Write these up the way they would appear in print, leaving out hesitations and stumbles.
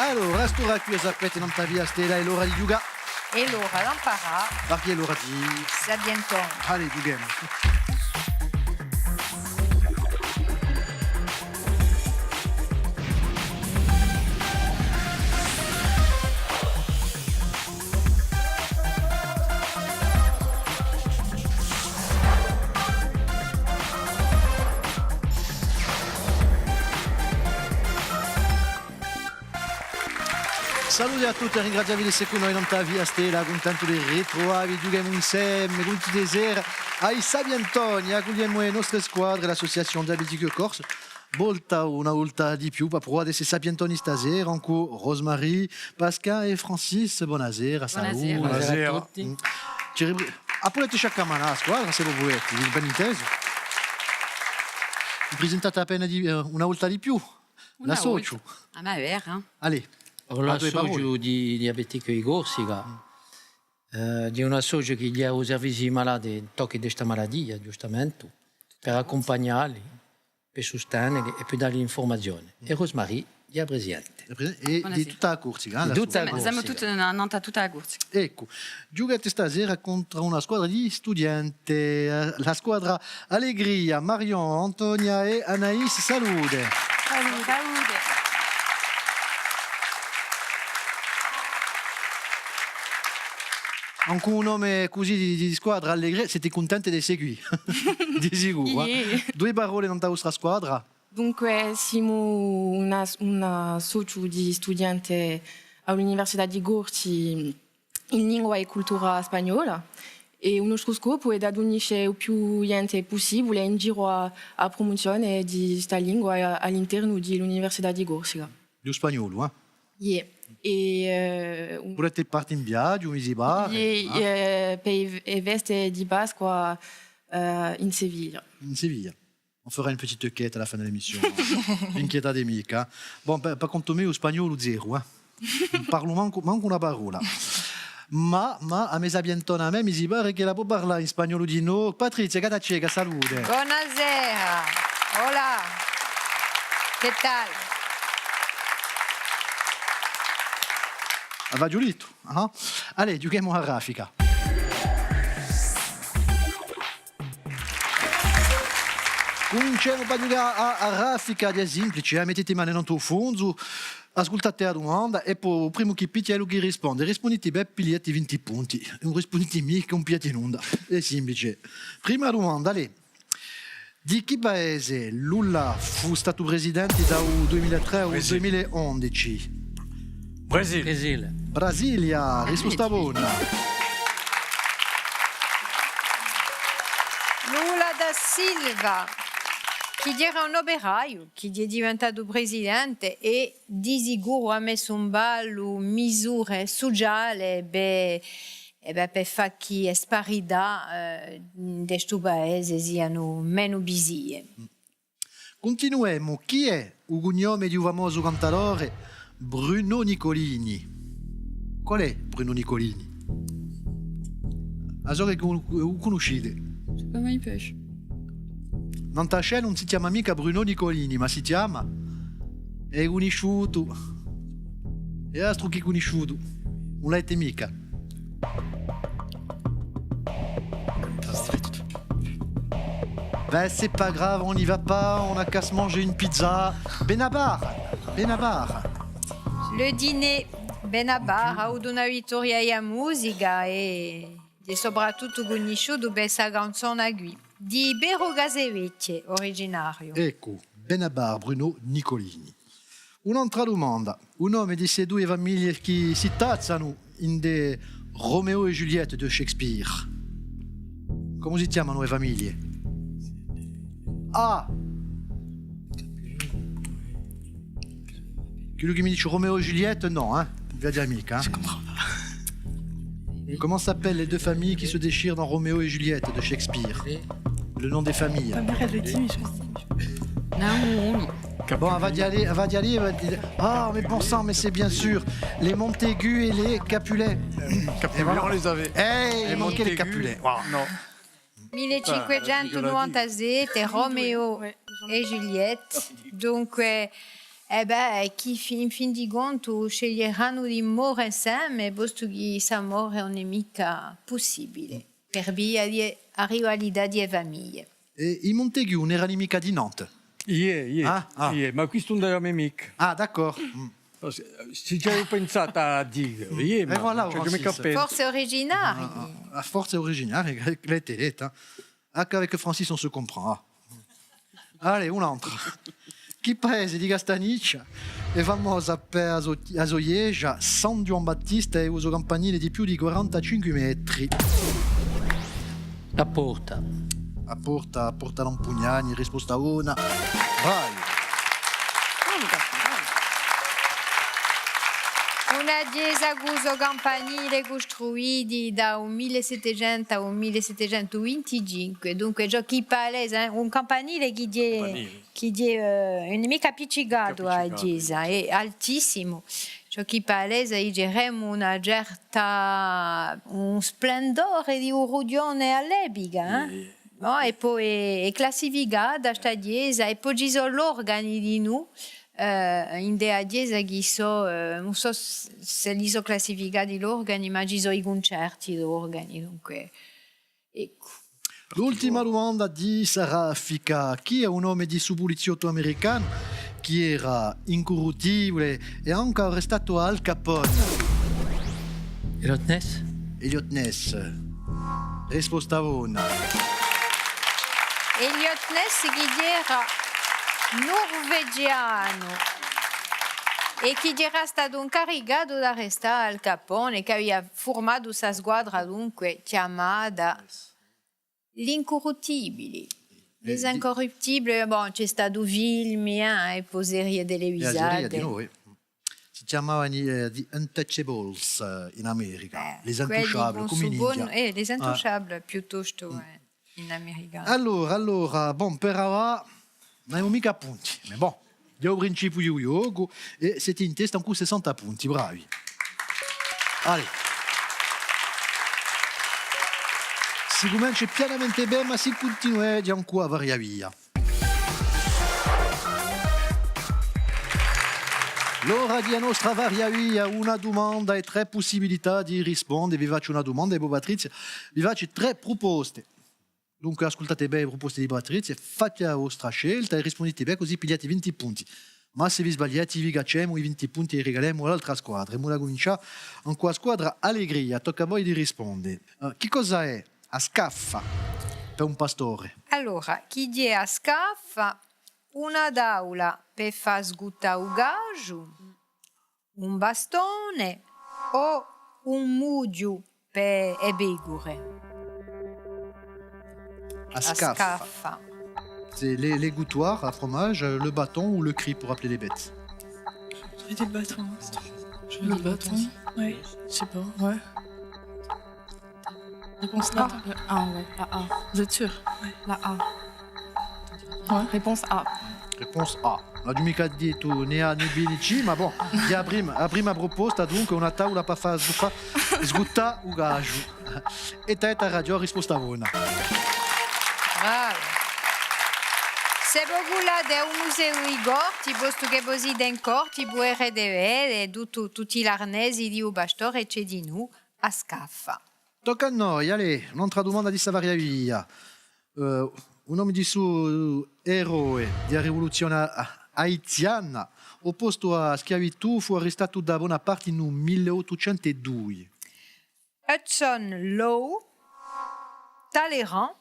Allora, stura qui sapete non via stella e l'ora di Yuga. E l'ora l'imparà. Perché è l'ora di Sabienton. Allez, Yuga. Saluti a tutti e ringraziavi di essere con noi in via Stella, contento di ritrovarvi, giochiamo insieme con tutti i sera ai Sabientoni, accogliamo le nostre squadre, l'associazione Diabetico Corse, una volta di più per provare questi Sabientoni stasera, ancora Rosemary, Pascal e Francis, buonasera, saluti. Buonasera a tutti. Appunto sciaccamana la squadra, se lo volete, ben inteso. Vi presentate appena una volta di più, la socio. Ah ma è vero. Allez. La socio di Diabetico di Corsica, di una socio che gli ha ai servizi malati tocchi di questa malattia, giustamente, per accompagnarli, per sostenerli e per dargli informazioni. E Rosemary, gli presidente. E di tutta la Corsica. Di tutta la Siamo tutti nanta tutta la Corsica. Ecco, giocate stasera contro una squadra di studenti, la squadra Allegria, Marion, Antonia e Anaïs. Salute. Salute. Anche un nome così di squadra Allegria, siete contenti di seguire? Di sicuro. Yeah. Due parole nella vostra squadra? Dunque, siamo una socio di studenti all'Università di Gorzi in lingua e cultura spagnola e il nostro scopo è di unire più gente possibile in giro a promozione di questa lingua all'interno dell'Università di Gorzi. Di spagnolo, eh? Yeah. E volete parte in viaggio, in bar? per veste di Pasqua in Siviglia. In Siviglia. On fera une petite quête à la fin de l'émission. Inquieta di mica. Bon, per conto mio, spagnolo zero, eh? Parlo manco una parola. Ma a me sabientona a me mi si pare che la può parlare in spagnolo di no. Patrizia Catacceca, salute. Buonasera. Hola. Che tal? Va giulito. Uh-huh. Allez, giochiamo a raffica. Cominciamo a giocare a raffica, è semplice, mettete mani nel tuo fondo, ascoltate la domanda e poi il primo che picchia è lui che risponde. Rispondete bene, pigliate 20 punti. Non rispondete mica un piede in onda. È semplice. Prima domanda, allez. Di che paese Lula fu stato presidente dal 2003 al 2011? Brasile. Brasilia, risposta buona. Lula da Silva, che era un operaio, che è diventato presidente e di sicuro ha messo in ballo misure sociali per fare che le sparità in questo paese siano meno visive. Continuiamo. Chi è il cognome di un famoso cantautore? Bruno Nicolini. Qual è Bruno Nicolini? A so che conoscete. Come i pesci. Non t'ascella non si chiama mica Bruno Nicolini, ma si chiama è conosciuto. È altro che conosciuto. Non l'avete mica. Ben c'est pas grave, on n'y va pas, on a qu'à se manger une pizza. Benabar. Le dîner Benabar ha donato vittoria alla musica e soprattutto conosciuto per questa canzone qui di Bero Gasevecchie, originario. Ecco, Benabar Bruno Nicolini. Un'altra domanda. Un nome di queste due famiglie che si tazzano in de Romeo e Juliette di Shakespeare. Come si chiamano le famiglie? A. Quello che mi dice Romeo e Juliette, non, via di amica. Je comprends pas. Comment s'appellent les deux familles qui se déchirent dans Roméo et Juliette de Shakespeare? Le nom des familles. Naomi. Bon, elle va y aller, elle va dire, ah, mais bon sang, mais c'est bien sûr, les Montaigu et les Capulet. Capulet, voilà. On les avait. Il manquait les Capulet. Oh, non. 1597 Romeo e Juliette, dunque chi in fin di conto sceglieranno di morire insieme, posto che questa morte non è mica possibile, per via di rivalità di famiglie. E i Montaigu non erano mica di Nantes. Ma questo non era mica. Ah, d'accord. Se ci avevo pensato a dire, ma voilà, non c'è Francis. mica penso. Forse originari. La force est originaire, elle était lettre. Ah, qu'avec Francis, on se comprend. Ah. Allez, on entre. Chi paese di Castagniccia è famosa per la soiegia San Giovanni Battista e uso campanile di più di 45 metri. La porta. A porta Lampugnani, risposta una. Vai. Una chiesa con uso campanile costruita dal 1700 al 1725, dunque giochi palese, un campanile che è mica appiccicato alla chiesa, è altissimo. Giochi palese, diremo un splendore di un rudione all'epica. No? E poi è classificata questa chiesa e poi ci sono gli organi di noi. In dea chiesa non so se li sono classificati gli organi, ma ci sono i concerti di organi, dunque ecco. L'ultima domanda di Sarafica. Chi è un nome di subpoliziotto americano che era incorruttibile e anche arrestato Al Capone? Elliot Ness? Elliot Ness. Risposta una. Elliot Ness che era norvegiano e che era stato incaricato di arrestare Al Capone, che aveva formato questa squadra dunque chiamata l'incorruttibili. Les incorruptibles, bon, c'è stato film e poi serie televisive. Di noi. Si chiamavano The Untouchables in America, les intouchables, come in India. Les intouchables piuttosto in americano. Allora, bon, per ora non abbiamo mica punti, ma bon, andiamo al principio di gioco e siete in testa con 60 punti, bravi. Allora. Si comincia pianamente bene, ma si continua di ancora a variare via. L'ora di nostra varia via una domanda e tre possibilità di rispondere. Vi faccio una domanda e voi Patrizia vi faccio tre proposte. Dunque ascoltate bene le proposte di Patrizia, fate la vostra scelta e rispondete bene così pigliate 20 punti. Ma se vi sbagliate vi cacciamo i 20 punti e regaliamo all'altra squadra. E ora cominciamo con la squadra Allegria. Tocca a voi di rispondere. Che cosa è a scaffa per un pastore? Allora, chi è a scaffa? Una daula per far sguttare il gaggio, un bastone o un muggio per le pecore? A scaffa. C'est les gouttoirs à fromage, le bâton ou le cri pour appeler les bêtes. J'aurais dit le bâton. Le bâton. Ouais, je sais pas, ouais. Réponse A. Le A, ouais. La A. Vous êtes sûr? Ouais. La A. Ouais. Réponse A. Réponse A. Non ho mica detto né A né B né C, ma bon, la prima proposta dunque una tavola per far sguttare il gaggio. E te radio risposta buona. Bravo. Se volete un museo di corti, posto che così den corti può vedere tutti gli arnesi di un pastore c'è di noi a scaffa. Tocca a noi, allez, un'altra domanda di Savaria via. Un nome di suo eroe della rivoluzione haitiana, opposto a schiavitù, fu arrestato da Bonaparte nel 1802. Hudson Lowe, Talleyrand,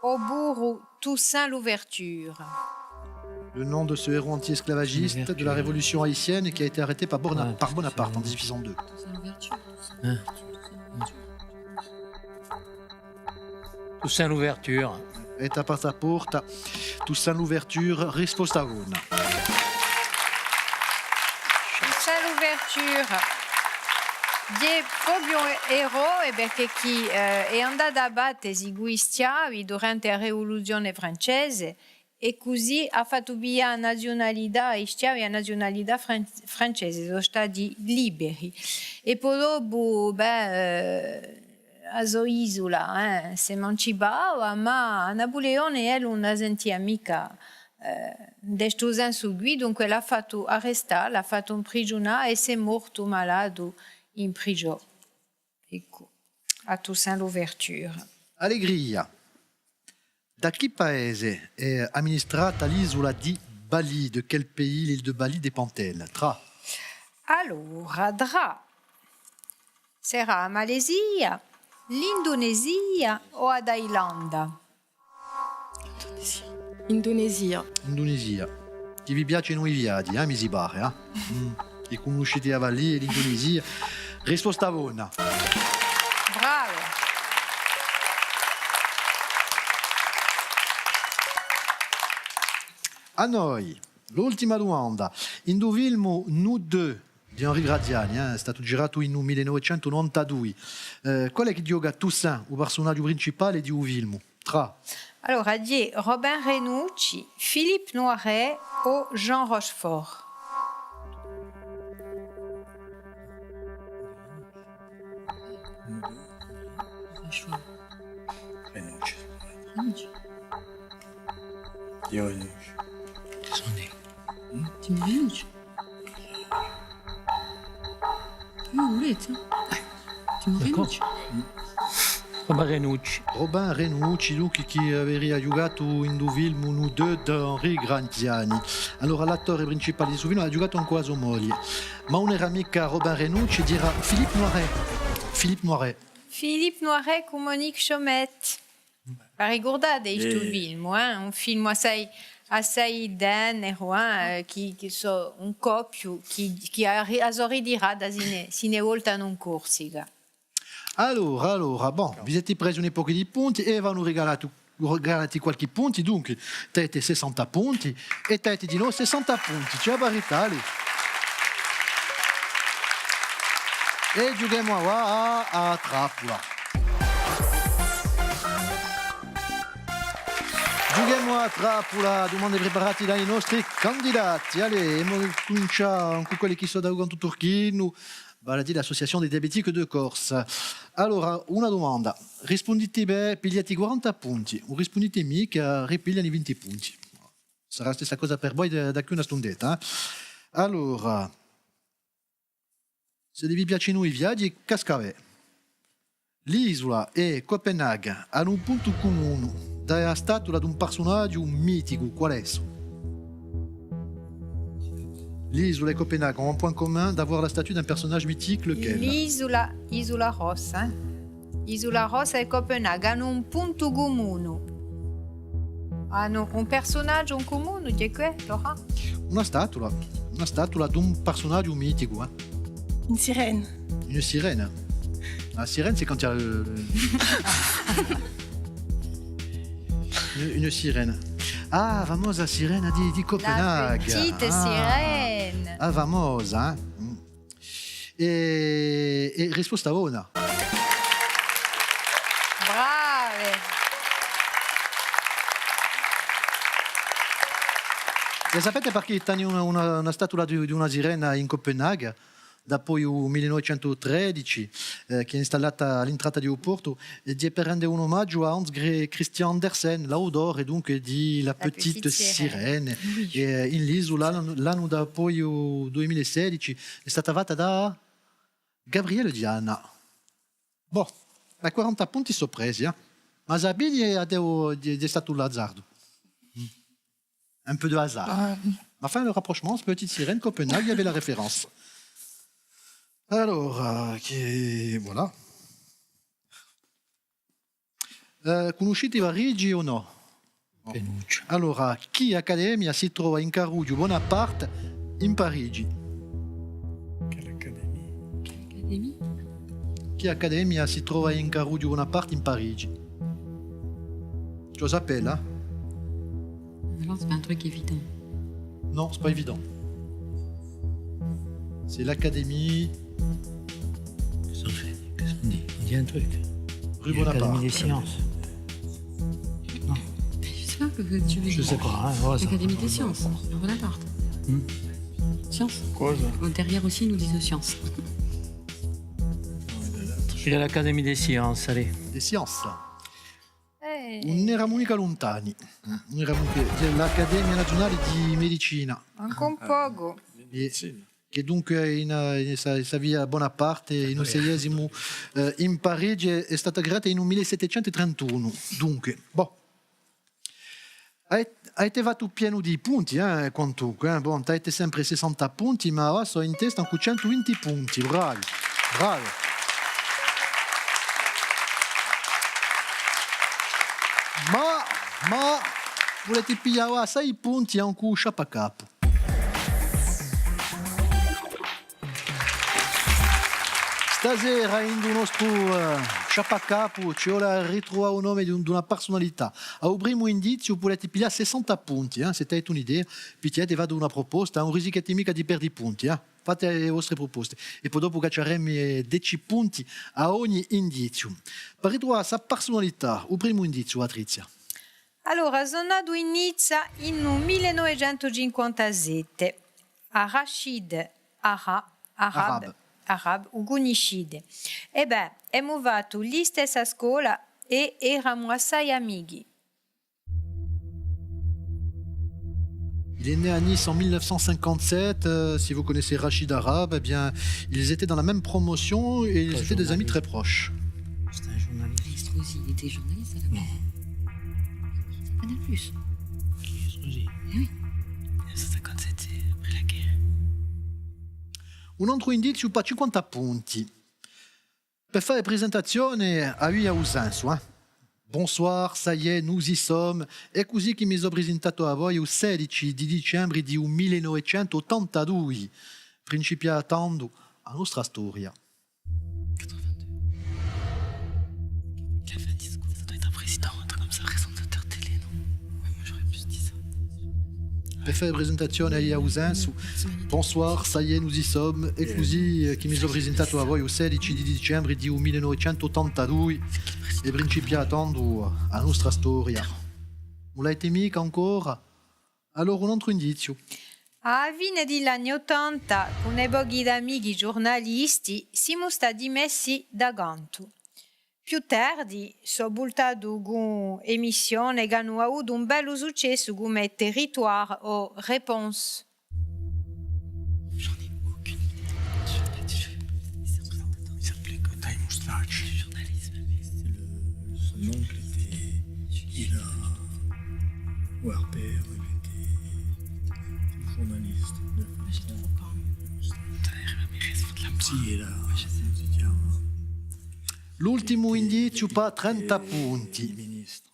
au bourg Toussaint Louverture. Le nom de ce héros anti-esclavagiste de la révolution haïtienne qui a été arrêté par Bonaparte en 1802. Toussaint l'ouverture. Et a passaporta, Toussaint l'ouverture, risposta una. Toussaint Louverture. È proprio un eroe perché chi è andato a battere i schiavi durante la rivoluzione francese e così ha fatto via la nazionalità, i schiavi a nazionalità francese, sono stati liberi. E poi dopo, a sua isola si emancipava, ma Napoleone non la sentiva mica destos anni su lui, dunque l'ha fatto arrestare, l'ha fatto imprigionare e si è morto malato in prigione. Ecco, a Toussaint l'Ouverture. Allegria. Da chi paese è amministrata l'isola di Bali? De quel pays l'île de Bali dépend-elle? Tra. Allora, Dra sarà a Malesia, l'Indonesia o a Thailanda? Indonesia. Indonesia. Chi vi piacciono i viaggi, mi si pare, Chi conoscete a Bali e l'Indonesia? Risposta buona. Bravo. A noi, l'ultima domanda. Indovilmo Nu 2 di Henri Graziani, è stato girato in 1992. Qual è che gioca Toussaint, il personaggio principale di Uvilmo? Tra. Allora, di Robin Renucci, Philippe Noiret o Jean Rochefort? Renucci. Io Renucci. Tu me Renucci. Vous voulez, tiens. Tu me Renucci. Robin Renucci. Robin Renucci, lui che aveva giocato in Duvilmo Nu 2 di Henri Graziani. Allora, l'attore principale di suo film ha giocato ancora sua moglie. Ma non era mica Robin Renucci, dirà Philippe Noiret. Philippe Noiret. Philippe Noiret con Monique Chomette. La ricordate questo film? Un film assai denero, che so, un coppio che a sorridere da sine voltano in Corsica. Allora, bon, vi siete presi un po' di punti e vanno regalati qualche punti, dunque avete 60 punti e avete di nuovo 60 punti, c'è la verità lì. E giochiamo a trappola. Giochiamo a trappola, domande preparate dai nostri candidati. Allez, cominciamo con quelli che sono da Uganto Turchino. Vale a dire l'Associazione dei Diabetici de Corse. Allora, una domanda. Rispondete bene, pigliate 40 punti. O rispondete mica, ripigliano i 20 punti. Sarà la stessa cosa per voi da qui una stondetta. Allora, se vi piacciono i viaggi, cascave. L'isola e Copenaghen hanno un punto comune. Da statua di un personaggio mitico. Qual è? L'isola et Copenaghen ont un point commun d'avoir la statue d'un personnage mythique, lequel? Isola Rossa. Isola Rossa e Copenaghen hanno un punto comune. Hanno un personaggio in comune, di che, Laura? Una statua di un personaggio mitico. Une sirène. Une sirène. La sirène, c'est quand il y a une sirène. Ah, famosa sirena di Copenaghen. La petite sirène. Ah, famosa. E risposta buona. Brave. E sapete perché hanno una statua di una sirena in Copenaghen? Dopo il 1913, che è installata all'entrata di Porto, e per rendere un omaggio a Hans Christian Andersen, l'autore dunque di La Petite Sirène. E in l'isola, l'anno dopo il 2016, è stata fatta da Gabriele Diana. Boh, ma 40 punti sono presi, ma Zabini è stato un azzardo. Un peu de hasard. Ma fin le rapprochement, Petite Sirène, Copenaghen, il y avait la référence. Allora, voilà. Conoscete Parigi o no? Renucci. Allora, che accademia si trova in Carugio Bonaparte in Parigi? Quelle académie? Académie. Che accademia si trova in Carugio Bonaparte in Parigi? Tu l'appelles, hein? Alors, c'est pas un truc évident. Non, c'est pas évident. C'est l'académie Qu'est-ce qu'on fait? Qu'est-ce qu'on dit? On dit un truc. rue L'Académie Bonaparte. des sciences. Je sais pas que tu veux Je dire. sais pas. Hein, L'Académie des sciences, Bonaparte. Sciences. Cosa? Derrière aussi, ils nous disent sciences. Il y a l'Académie des sciences, allez. Des sciences. Non eravamo mica lontani. Non eravamo dell'Accademia Nazionale di Medicina. Anche un poco. Che dunque in sa via Bonaparte in un seiesimo in Parigi è stata creata in un 1731. Dunque, boh. Avete fatto pieno di punti, quantunque. Bon, avete sempre 60 punti, ma ora sono in testa con 120 punti. Bravi, bravi. Ma volete pigliare a 6 punti e un sciapacapo. Stasera in uno sciapacapo ci vuole ritrovare un nome di una personalità. A primo indizio potete pigliare 60 punti, se avete un'idea, picchiate vado una proposta, un risicate mica di perdi punti, fate le vostre proposte e poi dopo cacceremo 10 punti a ogni indizio. Per ritrovare sa personalità, il primo indizio, Patrizia. Allora, sono nato in Nizza in 1957 a Rashid Arab, Ugunishide. E beh, abbiamo fatto la stessa scuola e eravamo assai amici. Il est né à Nice en 1957. Si vous connaissez Rachid Arab, eh bien, ils étaient dans la même promotion et ils étaient des amis très proches. C'est un journaliste. Estrosi, il était journaliste à la base. Canal Plus. Estrosi. Oui. 1957, c'est après la guerre. Un altro indizio per 50 punti. Per fare presentazione a lui a un senso. Bonsoir, ça y est, nous y sommes. È così che mi sono presentato a voi il 16 di dicembre di 1982, principiando la nostra storia. 82. Il a fait un discours, ça doit être un président, un truc comme ça, présentateur télé, non? Ouais, moi j'aurais plus dit ça. Per fare presentazione a lui a un senso. Bonsoir, ça y est, nous y sommes. È così che mi sono presentato a voi il 16 di dicembre di 1982 e principiando la nostra storia. Non l'avete mica ancora? Allora un altro indizio. A fine degli anni 80, con i pochi amici giornalisti, siamo stati messi da canto. Più tardi, sono buttato con emissioni che hanno avuto un bello successo come Territoire o Réponse. J'en ai aucune idée. Je sais pas, c'est un présentateur. Il s'appelait Gotaï Moustache. Du journalisme, mais Son oncle était. Il a. Ou père, il était. Journaliste de je ne comprends pas. Mais reste de la Si, il a. je sais. L'ultimo indizio per 30 punti. Ministro.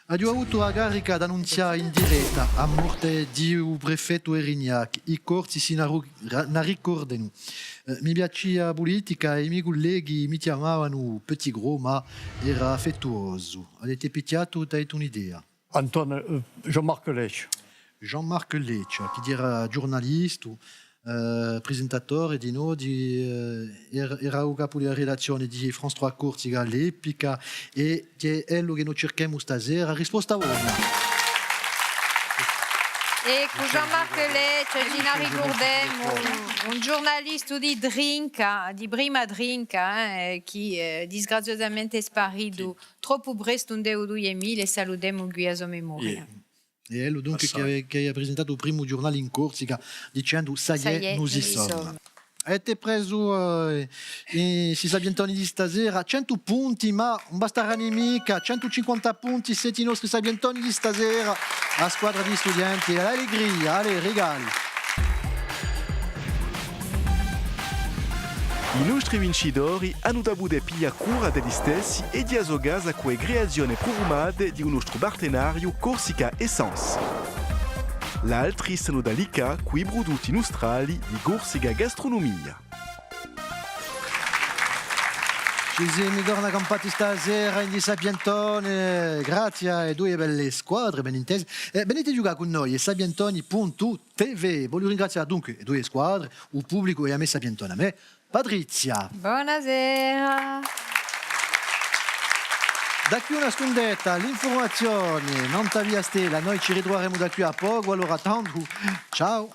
Abbiamo avuto la carica di annunziare in diretta la morte di un prefetto Erignac. I corsi si ne ricordano. Mi piaceva la politica e i miei colleghi mi chiamavano Petit Gros, ma era affettuoso. Avete picchiato, avete un'idea? Antoine. Jean-Marc Lech. Jean-Marc Leccia, che era giornalista, presentatore di noi, era il capo della redazione di France 3 Corsica all'epoca e è quello che noi cerchiamo stasera. Risposta buona. E con Jean-Marc Lecce, ci ricordiamo un giornalista di Drinka, di prima Drinka, che disgraziosamente è sparito troppo presto nel 2000 e salutiamo qui a sua memoria. E quello dunque che ha presentato il primo giornale in Corsica dicendo «Ça y est, nous y sommes». Avete preso i sabientoni di stasera 100 punti, ma non basteranno mica 150 punti siete i nostri sabientoni di stasera, la squadra di studenti, l'allegria, allez, regali. I nostri vincitori hanno avuto piglia cura degli stessi e di assogasa con creazione programmate di un nostro partenario Corsica Essence. L'altri sono da Lica con i prodotti nostrali di Corsica Gastronomia. Ci siamo tornati campati stasera in di Sabientone, grazie a due belle squadre ben intese. Venite a giocare con noi a sabientoni.tv. Voglio ringraziare dunque le due squadre, il pubblico e a me Sabientone, a me Patrizia. Buonasera. Da qui una stundetta, l'informazione, non via stella, noi ci ritroveremo da qui a poco, allora tanto, ciao.